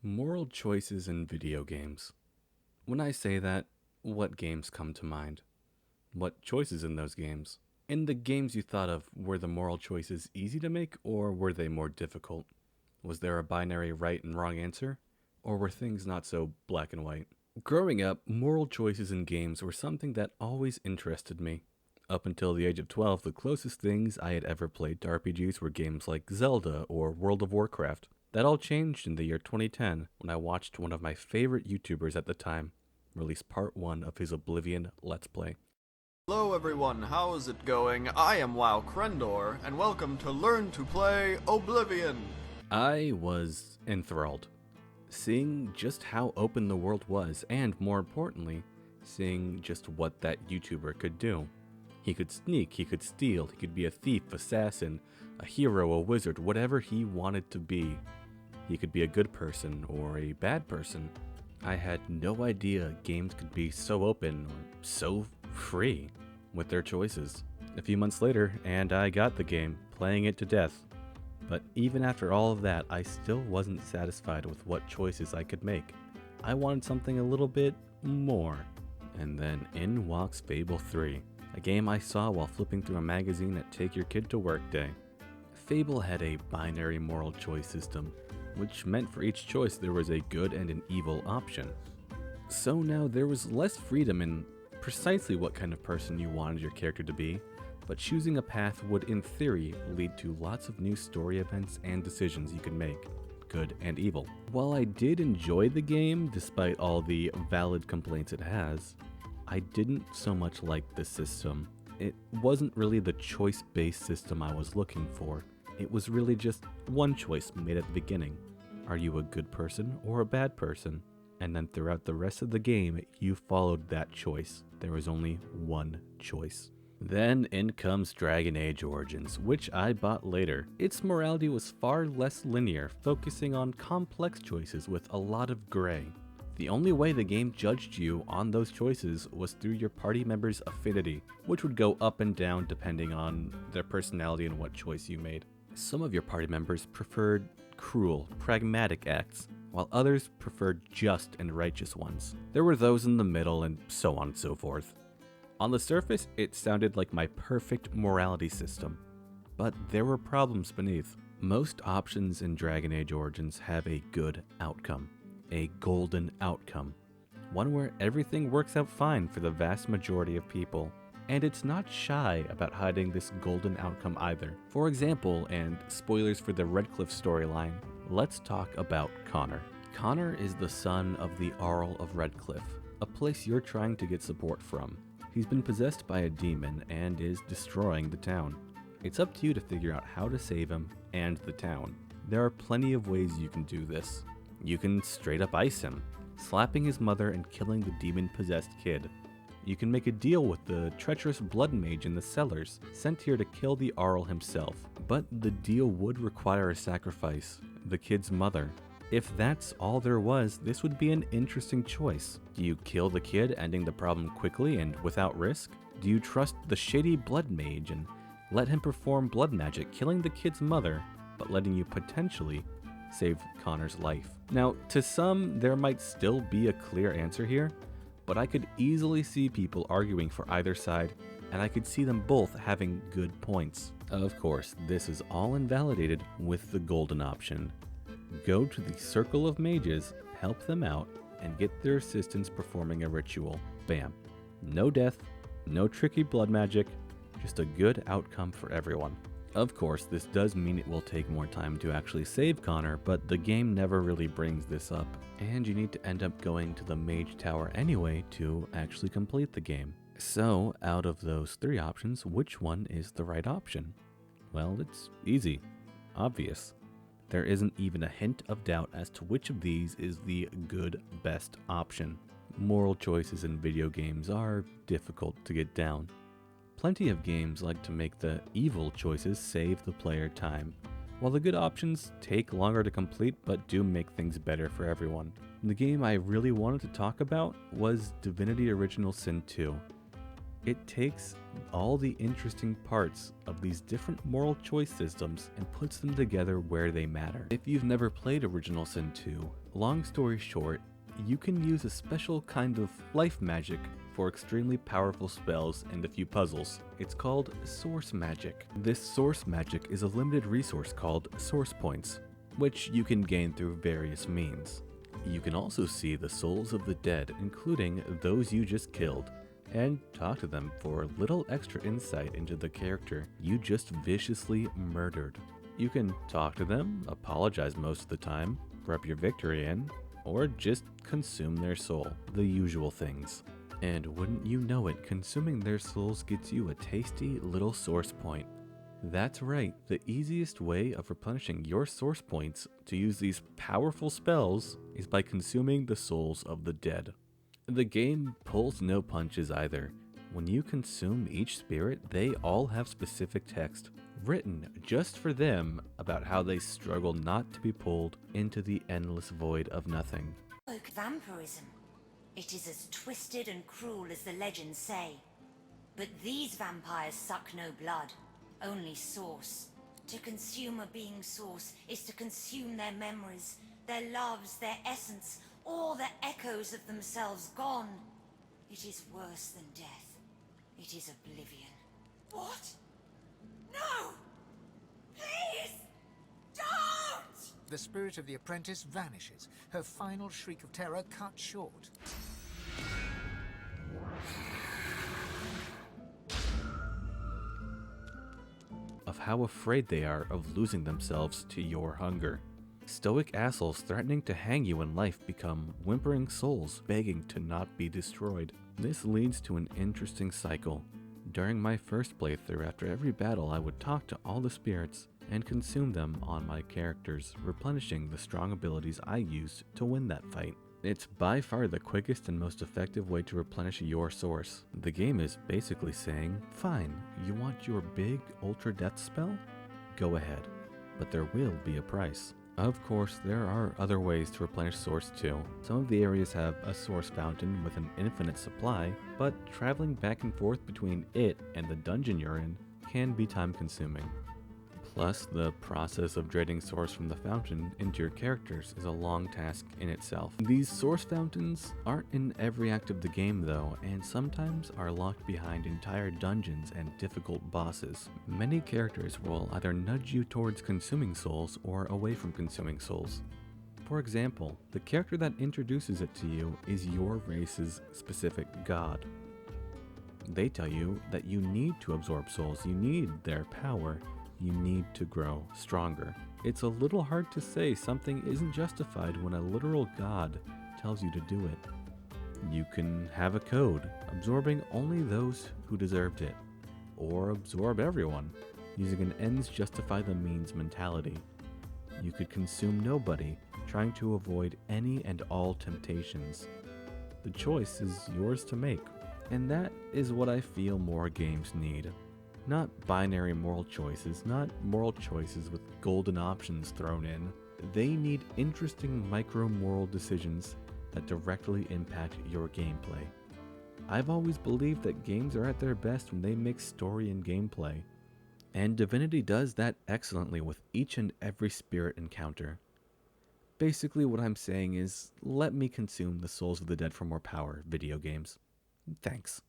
Moral choices in video games. When I say that, what games come to mind? What choices in those games? In the games you thought of, were the moral choices easy to make or were they more difficult? Was there a binary right and wrong answer? Or were things not so black and white? Growing up, moral choices in games were something that always interested me. Up until the age of 12, the closest things I had ever played to RPGs were games like Zelda or World of Warcraft. That all changed in the year 2010 when I watched one of my favorite YouTubers at the time release part 1 of his Oblivion Let's Play. Hello everyone, how is it going? I am WoW Krendor, and welcome to Learn to Play Oblivion! I was enthralled, seeing just how open the world was, and more importantly, seeing just what that YouTuber could do. He could sneak, he could steal, he could be a thief, assassin, a hero, a wizard, whatever he wanted to be. He could be a good person or a bad person. I had no idea games could be so open or so free with their choices. A few months later, and I got the game, playing it to death. But even after all of that, I still wasn't satisfied with what choices I could make. I wanted something a little bit more. And then in walks Fable 3, a game I saw while flipping through a magazine at Take Your Kid to Work Day. Fable had a binary moral choice system, which meant for each choice there was a good and an evil option. So now there was less freedom in precisely what kind of person you wanted your character to be, but choosing a path would in theory lead to lots of new story events and decisions you could make, good and evil. While I did enjoy the game despite all the valid complaints it has, I didn't so much like the system. It wasn't really the choice-based system I was looking for. It was really just one choice made at the beginning. Are you a good person or a bad person? And then throughout the rest of the game, you followed that choice. There was only one choice. Then in comes Dragon Age Origins, which I bought later. Its morality was far less linear, focusing on complex choices with a lot of gray. The only way the game judged you on those choices was through your party members' affinity, which would go up and down depending on their personality and what choice you made. Some of your party members preferred cruel, pragmatic acts, while others preferred just and righteous ones. There were those in the middle, and so on and so forth. On the surface, it sounded like my perfect morality system, but there were problems beneath. Most options in Dragon Age Origins have a good outcome, a golden outcome, one where everything works out fine for the vast majority of people. And it's not shy about hiding this golden outcome either. For example, and spoilers for the Redcliffe storyline, let's talk about Connor. Connor is the son of the Arl of Redcliffe, a place you're trying to get support from. He's been possessed by a demon and is destroying the town. It's up to you to figure out how to save him and the town. There are plenty of ways you can do this. You can straight up ice him, slapping his mother and killing the demon-possessed kid. You can make a deal with the treacherous blood mage in the cellars, sent here to kill the Arl himself. But the deal would require a sacrifice, the kid's mother. If that's all there was, this would be an interesting choice. Do you kill the kid, ending the problem quickly and without risk? Do you trust the shady blood mage and let him perform blood magic, killing the kid's mother, but letting you potentially save Connor's life? Now, to some, there might still be a clear answer here, but I could easily see people arguing for either side, and I could see them both having good points. Of course, this is all invalidated with the golden option. Go to the Circle of Mages, help them out, and get their assistance performing a ritual. Bam. No death, no tricky blood magic, just a good outcome for everyone. Of course, this does mean it will take more time to actually save Connor, but the game never really brings this up, and you need to end up going to the Mage Tower anyway to actually complete the game. So, out of those three options, which one is the right option? Well, it's easy. Obvious. There isn't even a hint of doubt as to which of these is the good, best option. Moral choices in video games are difficult to get down. Plenty of games like to make the evil choices save the player time, while the good options take longer to complete but do make things better for everyone. The game I really wanted to talk about was Divinity Original Sin 2. It takes all the interesting parts of these different moral choice systems and puts them together where they matter. If you've never played Original Sin 2, long story short, you can use a special kind of life magic for extremely powerful spells and a few puzzles. It's called Source Magic. This Source Magic is a limited resource called Source Points, which you can gain through various means. You can also see the souls of the dead, including those you just killed, and talk to them for a little extra insight into the character you just viciously murdered. You can talk to them, apologize most of the time, rub your victory in, or just consume their soul, the usual things. And wouldn't you know it, consuming their souls gets you a tasty little source point. That's right, the easiest way of replenishing your source points to use these powerful spells is by consuming the souls of the dead. The game pulls no punches either. When you consume each spirit, they all have specific text, written just for them about how they struggle not to be pulled into the endless void of nothing. Vampirism. It is as twisted and cruel as the legends say. But these vampires suck no blood, only source. To consume a being's source is to consume their memories, their loves, their essence, all the echoes of themselves gone. It is worse than death. It is oblivion. What? No! Please! Don't! The spirit of the apprentice vanishes, her final shriek of terror cut short. Of how afraid they are of losing themselves to your hunger. Stoic assholes threatening to hang you in life become whimpering souls begging to not be destroyed. This leads to an interesting cycle. During my first playthrough, after every battle, I would talk to all the spirits and consume them on my characters, replenishing the strong abilities I used to win that fight. It's by far the quickest and most effective way to replenish your source. The game is basically saying, fine, you want your big ultra death spell? Go ahead, but there will be a price. Of course, there are other ways to replenish source too. Some of the areas have a source fountain with an infinite supply, but traveling back and forth between it and the dungeon you're in can be time consuming. Plus, the process of draining source from the fountain into your characters is a long task in itself. These source fountains aren't in every act of the game though, and sometimes are locked behind entire dungeons and difficult bosses. Many characters will either nudge you towards consuming souls or away from consuming souls. For example, the character that introduces it to you is your race's specific god. They tell you that you need to absorb souls, you need their power, you need to grow stronger. It's a little hard to say something isn't justified when a literal god tells you to do it. You can have a code, absorbing only those who deserved it, or absorb everyone, using an ends justify the means mentality. You could consume nobody, trying to avoid any and all temptations. The choice is yours to make, and that is what I feel more games need. Not binary moral choices, not moral choices with golden options thrown in. They need interesting micro-moral decisions that directly impact your gameplay. I've always believed that games are at their best when they mix story and gameplay, and Divinity does that excellently with each and every spirit encounter. Basically what I'm saying is, let me consume the souls of the dead for more power, video games. Thanks.